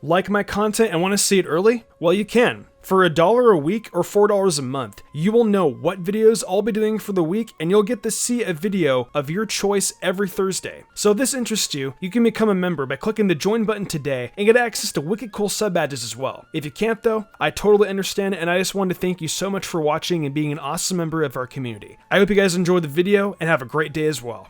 Like my content and want to see it early? Well, you can. For $1 a week or $4 a month, you will know what videos I'll be doing for the week, and you'll get to see a video of your choice every Thursday. So if this interests you, you can become a member by clicking the join button today and get access to wicked cool sub badges as well. If you can't though, I totally understand, and I just wanted to thank you so much for watching and being an awesome member of our community. I hope you guys enjoyed the video and have a great day as well.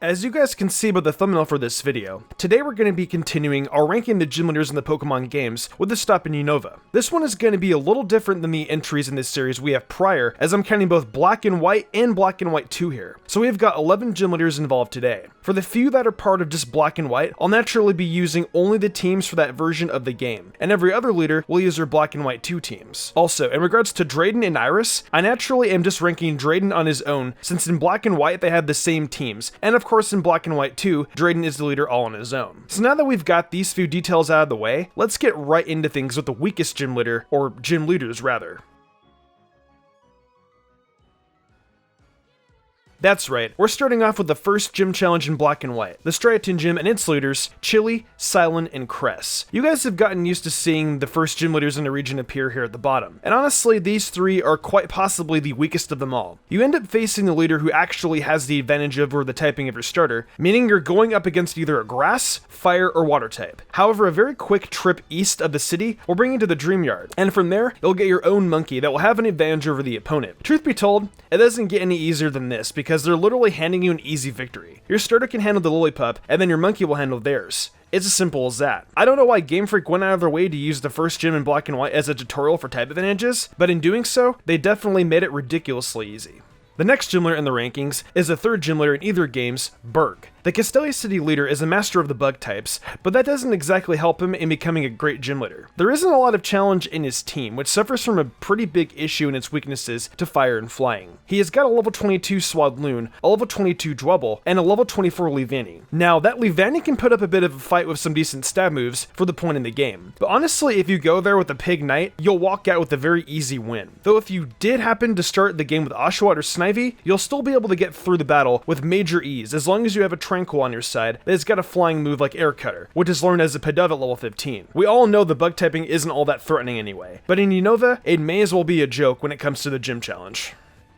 As you guys can see by the thumbnail for this video, today we're going to be continuing our ranking the gym leaders in the Pokemon games with a stop in Unova. This one is going to be a little different than the entries in this series we have prior, as I'm counting both Black and White and Black and White 2 here. So we've got 11 gym leaders involved today. For the few that are part of just Black and White, I'll naturally be using only the teams for that version of the game, and every other leader will use their Black and White 2 teams. Also, in regards to Drayden and Iris, I naturally am just ranking Drayden on his own, since in Black and White they have the same teams, and of course in Black and White 2, Drayden is the leader all on his own. So now that we've got these few details out of the way, let's get right into things with the weakest gym leader, or gym leaders rather. That's right, we're starting off with the first gym challenge in Black and White, the Striaton Gym and its leaders, Chili, Silent, and Cress. You guys have gotten used to seeing the first gym leaders in the region appear here at the bottom, and honestly these three are quite possibly the weakest of them all. You end up facing the leader who actually has the advantage over the typing of your starter, meaning you're going up against either a grass, fire, or water type. However, a very quick trip east of the city will bring you to the Dream Yard, and from there, you'll get your own monkey that will have an advantage over the opponent. Truth be told, it doesn't get any easier than this, because they're literally handing you an easy victory. Your starter can handle the Lillipup, and then your monkey will handle theirs. It's as simple as that. I don't know why Game Freak went out of their way to use the first gym in Black and White as a tutorial for type advantages, but in doing so, they definitely made it ridiculously easy. The next gym leader in the rankings is the third gym leader in either games, Berg. The Castelia City leader is a master of the bug types, but that doesn't exactly help him in becoming a great gym leader. There isn't a lot of challenge in his team, which suffers from a pretty big issue in its weaknesses to fire and flying. He has got a level 22 Swadloon, a level 22 Dwebble, and a level 24 Leavanny. Now, that Leavanny can put up a bit of a fight with some decent stab moves for the point in the game, but honestly, if you go there with a Pig Knight, you'll walk out with a very easy win. Though if you did happen to start the game with Oshawott or Snivy, you'll still be able to get through the battle with major ease, as long as you have a Tranquil on your side that has got a flying move like Air Cutter, which is learned as a Pidove at level 15. We all know the bug typing isn't all that threatening anyway, but in Unova, it may as well be a joke when it comes to the gym challenge.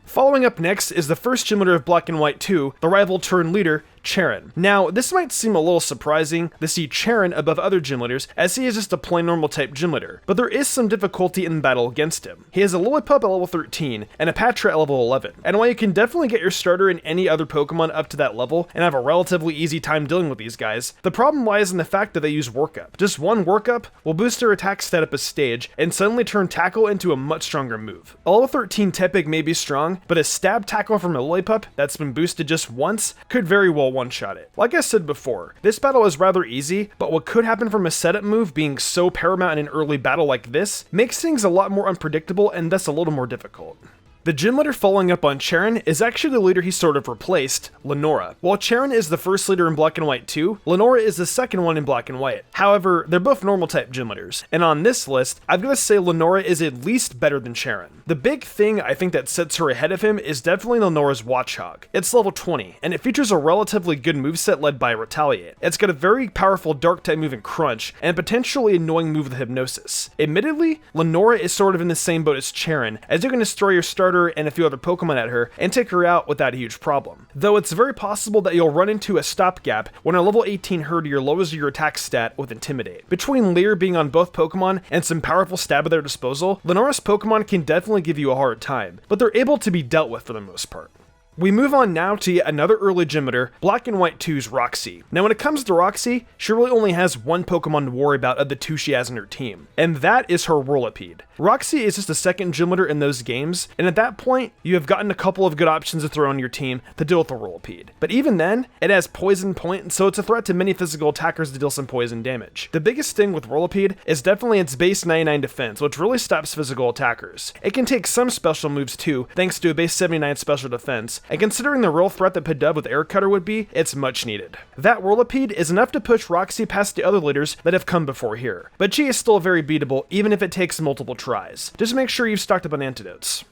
Following up next is the first gym leader of Black and White 2, the rival turn leader, Charon. Now, this might seem a little surprising to see Charon above other gym leaders, as he is just a plain normal type gym leader, but there is some difficulty in battle against him. He has a Lillipup at level 13, and a Patra at level 11, and while you can definitely get your starter in any other Pokemon up to that level, and have a relatively easy time dealing with these guys, the problem lies in the fact that they use Workup. Just one Workup will boost their attack stat up a stage, and suddenly turn Tackle into a much stronger move. A level 13 Tepig may be strong, but a Stab Tackle from a Lillipup that's been boosted just once could very well one-shot it. Like I said before, this battle is rather easy, but what could happen from a setup move being so paramount in an early battle like this makes things a lot more unpredictable and thus a little more difficult. The gym leader following up on Charon is actually the leader he sort of replaced, Lenora. While Charon is the first leader in Black and White 2, Lenora is the second one in Black and White. However, they're both normal type gym leaders, and on this list, I've got to say Lenora is at least better than Charon. The big thing I think that sets her ahead of him is definitely Lenora's Watchhog. It's level 20, and it features a relatively good moveset led by Retaliate. It's got a very powerful dark type move in Crunch, and potentially annoying move with Hypnosis. Admittedly, Lenora is sort of in the same boat as Charon, as you can destroy your starter and a few other Pokemon at her and take her out without a huge problem. Though it's very possible that you'll run into a stopgap when a level 18 Herdier lowers your attack stat with Intimidate. Between Leer being on both Pokemon and some powerful stab at their disposal, Lenora's Pokemon can definitely give you a hard time, but they're able to be dealt with for the most part. We move on now to yet another early gym leader, Black and White 2's Roxy. Now when it comes to Roxy, she really only has one Pokemon to worry about of the two she has in her team, and that is her Whirlipede. Roxy is just a second gym leader in those games, and at that point, you have gotten a couple of good options to throw on your team to deal with the Whirlipede. But even then, it has Poison Point, so it's a threat to many physical attackers to deal some poison damage. The biggest thing with Whirlipede is definitely its base 99 defense, which really stops physical attackers. It can take some special moves too, thanks to a base 79 special defense, and considering the real threat that Pidove with Air Cutter would be, it's much needed. That Whirlipede is enough to push Roxy past the other leaders that have come before here, but she is still very beatable even if it takes multiple tries. Just make sure you've stocked up on antidotes.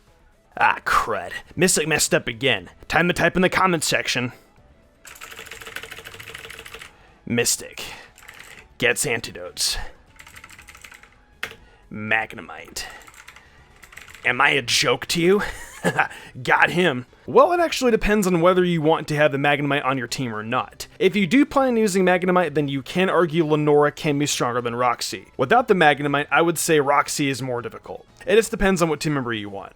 Ah, crud. Mystic messed up again. Time to type in the comments section. Mystic gets antidotes. Magnemite. Am I a joke to you? Got him. Well, it actually depends on whether you want to have the Magnemite on your team or not. If you do plan on using Magnemite, then you can argue Lenora can be stronger than Roxy. Without the Magnemite, I would say Roxy is more difficult. It just depends on what team member you want.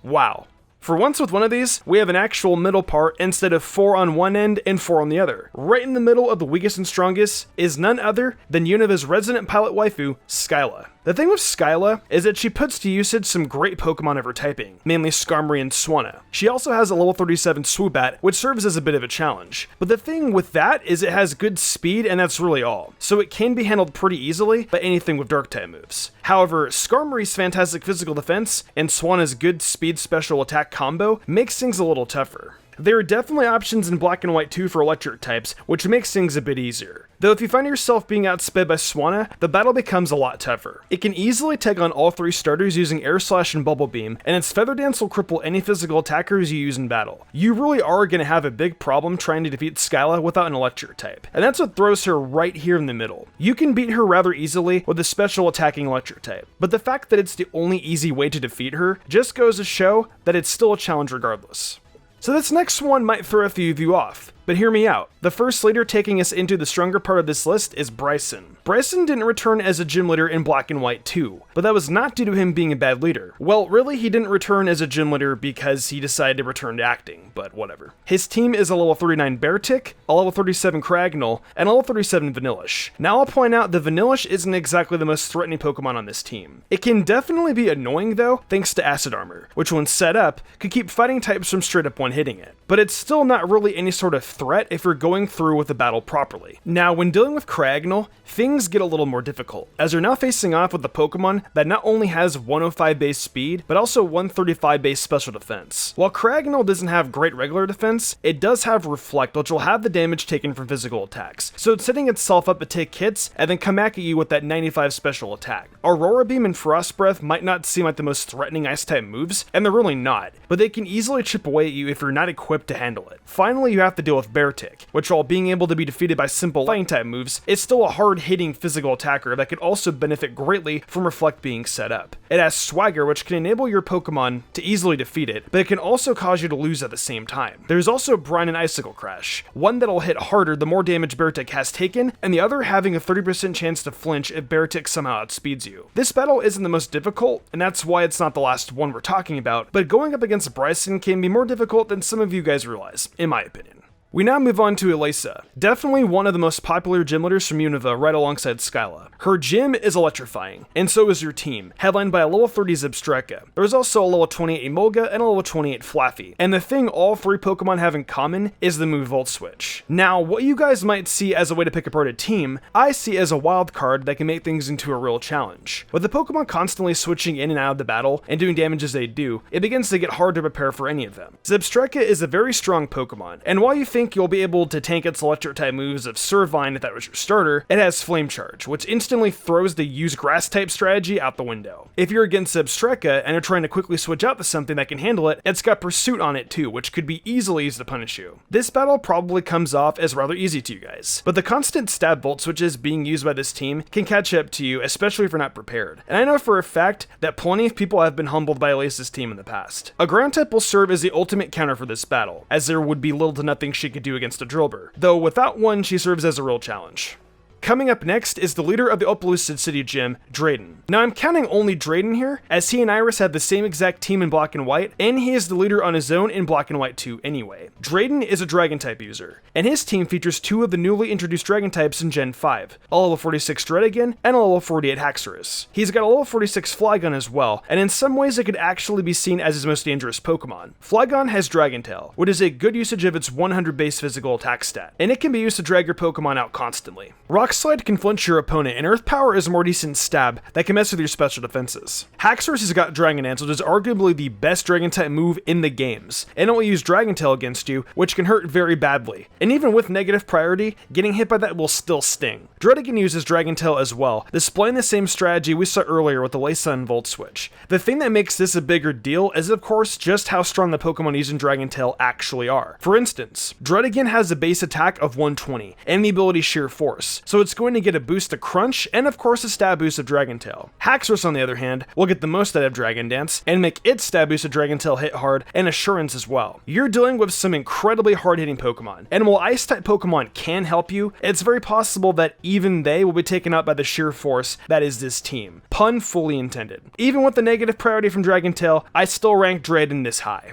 Wow. For once with one of these, we have an actual middle part instead of 4 on one end and 4 on the other. Right in the middle of the weakest and strongest is none other than Unova's resident pilot waifu, Skyla. The thing with Skyla is that she puts to usage some great Pokemon of her typing, mainly Skarmory and Swanna. She also has a level 37 Swoobat, which serves as a bit of a challenge. But the thing with that is it has good speed, and that's really all. So it can be handled pretty easily by anything with Dark-type moves. However, Skarmory's fantastic physical defense and Swanna's good speed special attack combo makes things a little tougher. There are definitely options in Black and White too for electric types, which makes things a bit easier. Though if you find yourself being outsped by Swanna, the battle becomes a lot tougher. It can easily take on all 3 starters using Air Slash and Bubble Beam, and its Feather Dance will cripple any physical attackers you use in battle. You really are going to have a big problem trying to defeat Skyla without an electric type, and that's what throws her right here in the middle. You can beat her rather easily with a special attacking electric type, but the fact that it's the only easy way to defeat her just goes to show that it's still a challenge regardless. So this next one might throw a few of you off, but hear me out. The first leader taking us into the stronger part of this list is Bryson. Bryson didn't return as a gym leader in Black and White 2, but that was not due to him being a bad leader. Well, really, he didn't return as a gym leader because he decided to return to acting, but whatever. His team is a level 39 Beartick, a level 37 Cragnole, and a level 37 Vanillish. Now I'll point out the Vanillish isn't exactly the most threatening Pokemon on this team. It can definitely be annoying though, thanks to Acid Armor, which when set up, could keep fighting types from straight up one-hitting it. But it's still not really any sort of threat if you're going through with the battle properly. Now, when dealing with Cragnole, things get a little more difficult, as you're now facing off with a Pokemon that not only has 105 base speed, but also 135 base special defense. While Cragnole doesn't have great regular defense, it does have Reflect, which will have the damage taken from physical attacks, so it's setting itself up to take hits and then come back at you with that 95 special attack. Aurora Beam and Frost Breath might not seem like the most threatening Ice-type moves, and they're really not, but they can easily chip away at you if you're not equipped to handle it. Finally, you have to deal with Beartick, which while being able to be defeated by simple Fighting-type moves, is still a hard-hitting physical attacker that could also benefit greatly from Reflect being set up. It has Swagger, which can enable your Pokemon to easily defeat it, but it can also cause you to lose at the same time. There's also Brine and Icicle Crash, one that'll hit harder the more damage Beartick has taken, and the other having a 30% chance to flinch if Beartick somehow outspeeds you. This battle isn't the most difficult, and that's why it's not the last one we're talking about, but going up against Bryson can be more difficult than some of you guys realize, in my opinion. We now move on to Elesa, definitely one of the most popular gym leaders from Unova right alongside Skyla. Her gym is electrifying, and so is your team, headlined by a level 30 Zebstrika. There's also a level 28 Emolga and a level 28 Flaffy, and the thing all 3 Pokemon have in common is the move Volt Switch. Now, what you guys might see as a way to pick apart a team, I see as a wild card that can make things into a real challenge. With the Pokemon constantly switching in and out of the battle and doing damage as they do, it begins to get hard to prepare for any of them. Zebstrika is a very strong Pokemon, and while you think you'll be able to tank its electric type moves of Servine if that was your starter, it has Flame Charge, which instantly throws the use grass type strategy out the window. If you're against Zebstrika and are trying to quickly switch out to something that can handle it, it's got Pursuit on it too, which could be easily used to punish you. This battle probably comes off as rather easy to you guys, but the constant stab Volt Switches being used by this team can catch up to you, especially if you're not prepared. And I know for a fact that plenty of people have been humbled by Elesa's team in the past. A ground type will serve as the ultimate counter for this battle, as there would be little to nothing she could do against a Drillbur, though without one she serves as a real challenge. Coming up next is the leader of the Opelucid City Gym, Drayden. Now I'm counting only Drayden here, as he and Iris had the same exact team in Black and White, and he is the leader on his own in Black and White 2 anyway. Drayden is a Dragon type user, and his team features 2 of the newly introduced Dragon types in Gen 5, a level 46 Dredigan and a level 48 Haxorus. He's got a level 46 Flygon as well, and in some ways it could actually be seen as his most dangerous Pokemon. Flygon has Dragon Tail, which is a good usage of its 100 base physical attack stat, and it can be used to drag your Pokemon out constantly. Rock Slide can flinch your opponent, and Earth Power is a more decent stab that can mess with your special defenses. Haxorus has got Dragon Dance, which is arguably the best Dragon type move in the games, and it will use Dragon Tail against you, which can hurt very badly. And even with negative priority, getting hit by that will still sting. Dredigan uses Dragon Tail as well, displaying the same strategy we saw earlier with the Laysa and Volt Switch. The thing that makes this a bigger deal is of course just how strong the Pokemon using Dragon Tail actually are. For instance, Dredigan has a base attack of 120, and the ability Sheer Force, so it's going to get a boost to Crunch, and of course a stab boost of Dragon Tail. Haxorus on the other hand, will get the most out of Dragon Dance, and make its stab boost of Dragon Tail hit hard, and Assurance as well. You're dealing with some incredibly hard-hitting Pokemon, and while Ice-type Pokemon can help you, it's very possible that even they will be taken out by the sheer force that is this team. Pun fully intended. Even with the negative priority from Dragon Tail, I still rank Drayden this high.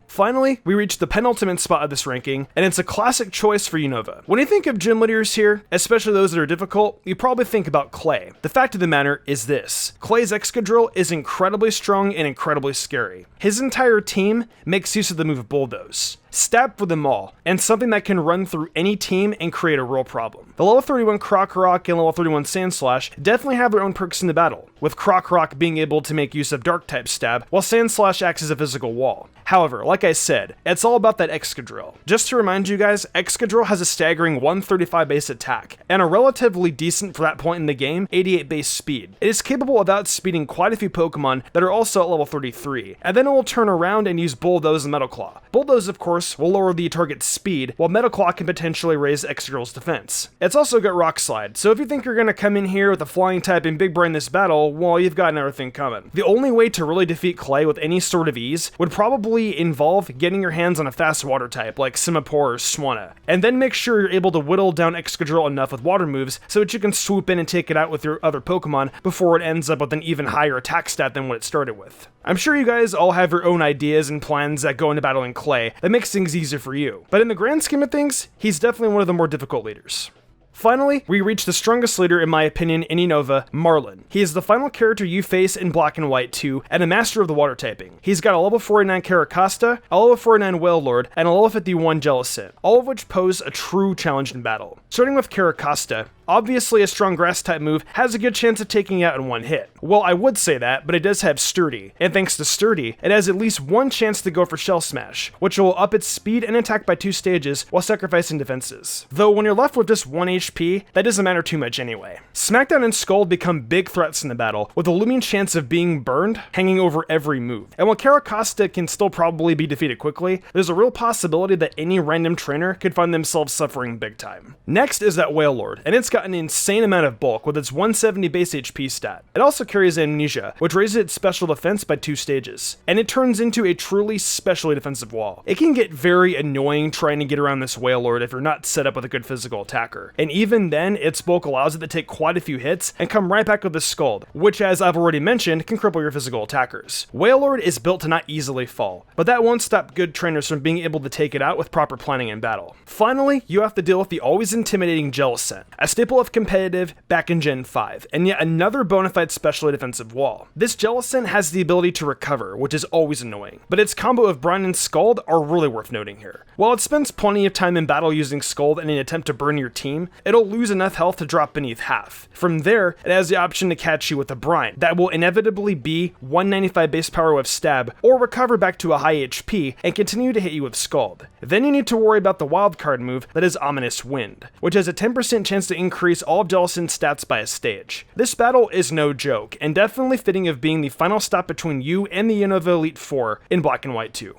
Finally, we reached the penultimate spot of this ranking, and it's a classic choice for Unova. When you think of gym leaders here, especially those that are difficult, you probably think about Clay. The fact of the matter is this: Clay's Excadrill is incredibly strong and incredibly scary. His entire team makes use of the move Bulldoze. Stab for them all, and something that can run through any team and create a real problem. The level 31 Croc Rock and level 31 Sandslash definitely have their own perks in the battle, with Croc Rock being able to make use of Dark type stab, while Sandslash acts as a physical wall. However, like I said, it's all about that Excadrill. Just to remind you guys, Excadrill has a staggering 135 base attack, and a relatively decent for that point in the game, 88 base speed. It is capable of outspeeding quite a few Pokemon that are also at level 33, and then it will turn around and use Bulldoze and Metal Claw. Bulldoze, of course, will lower the target's speed, while Metal Claw can potentially raise Excadrill's defense. It's also got Rock Slide, so if you think you're going to come in here with a flying type and big brain this battle, well, you've got another thing coming. The only way to really defeat Clay with any sort of ease would probably involve getting your hands on a fast water type like Simipour or Swanna, and then make sure you're able to whittle down Excadrill enough with water moves so that you can swoop in and take it out with your other Pokemon before it ends up with an even higher attack stat than what it started with. I'm sure you guys all have your own ideas and plans that go into battling Clay that makes things easier for you, but in the grand scheme of things, he's definitely one of the more difficult leaders. Finally, we reach the strongest leader in my opinion in Unova, Marlin. He is the final character you face in Black and White 2, and a master of the water typing. He's got a level 49 Carracosta, a level 49 Wailord, and a level 51 Jellicent, all of which pose a true challenge in battle. Starting with Carracosta, obviously a strong grass type move has a good chance of taking you out in one hit. Well, I would say that, but it does have Sturdy, and thanks to Sturdy, it has at least one chance to go for Shell Smash, which will up its speed and attack by 2 stages while sacrificing defenses. Though when you're left with just 1 HP, that doesn't matter too much anyway. Smackdown and Scald become big threats in the battle, with a looming chance of being burned hanging over every move. And while Carracosta can still probably be defeated quickly, there's a real possibility that any random trainer could find themselves suffering big time. Next is that Wailord, and it's got an insane amount of bulk with its 170 base HP stat. It also carries Amnesia, which raises its special defense by 2 stages, and it turns into a truly specially defensive wall. It can get very annoying trying to get around this Wailord if you're not set up with a good physical attacker, and even then, its bulk allows it to take quite a few hits and come right back with the Scald, which, as I've already mentioned, can cripple your physical attackers. Wailord is built to not easily fall, but that won't stop good trainers from being able to take it out with proper planning in battle. Finally, you have to deal with the always intimidating Jellicent, a staple of competitive back in Gen 5, and yet another bona fide specially defensive wall. This Jellicent has the ability to recover, which is always annoying, but its combo of Brine and Scald are really worth noting here. While it spends plenty of time in battle using Scald in an attempt to burn your team, it'll lose enough health to drop beneath half. From there, it has the option to catch you with a Brine that will inevitably be 195 base power with Stab, or recover back to a high HP and continue to hit you with Scald. Then you need to worry about the wildcard move that is Ominous Wind, which has a 10% chance to increase all of Jellicent's stats by a stage. This battle is no joke, and definitely fitting of being the final stop between you and the Unova Elite Four in Black and White 2.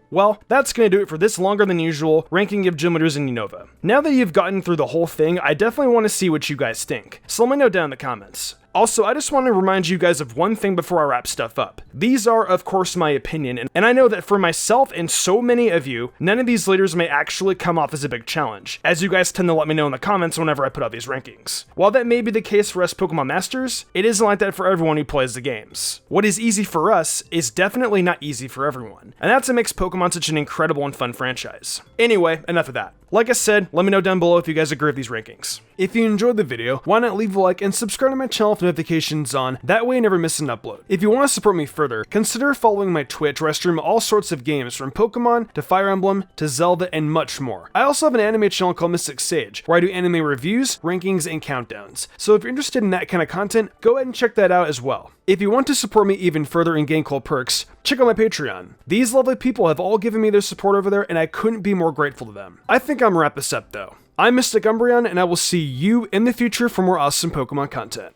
Well, that's going to do it for this longer than usual ranking of gym leaders in Unova. Now that you've gotten through the whole thing, I definitely want to see what you guys think, so let me know down in the comments. Also, I just want to remind you guys of one thing before I wrap stuff up. These are, of course, my opinion, and I know that for myself and so many of you, none of these leaders may actually come off as a big challenge, as you guys tend to let me know in the comments whenever I put out these rankings. While that may be the case for us Pokemon Masters, it isn't like that for everyone who plays the games. What is easy for us is definitely not easy for everyone, and that's what makes Pokemon such an incredible and fun franchise. Anyway, enough of that. Like I said, let me know down below if you guys agree with these rankings. If you enjoyed the video, why not leave a like and subscribe to my channel with notifications on, that way you never miss an upload. If you want to support me further, consider following my Twitch where I stream all sorts of games from Pokemon to Fire Emblem to Zelda and much more. I also have an anime channel called MysticSage where I do anime reviews, rankings, and countdowns. So if you're interested in that kind of content, go ahead and check that out as well. If you want to support me even further and gain cool perks, check out my Patreon. These lovely people have all given me their support over there and I couldn't be more grateful to them. I think I'm gonna wrap this up though. I'm Mystic Umbreon, and I will see you in the future for more awesome Pokemon content.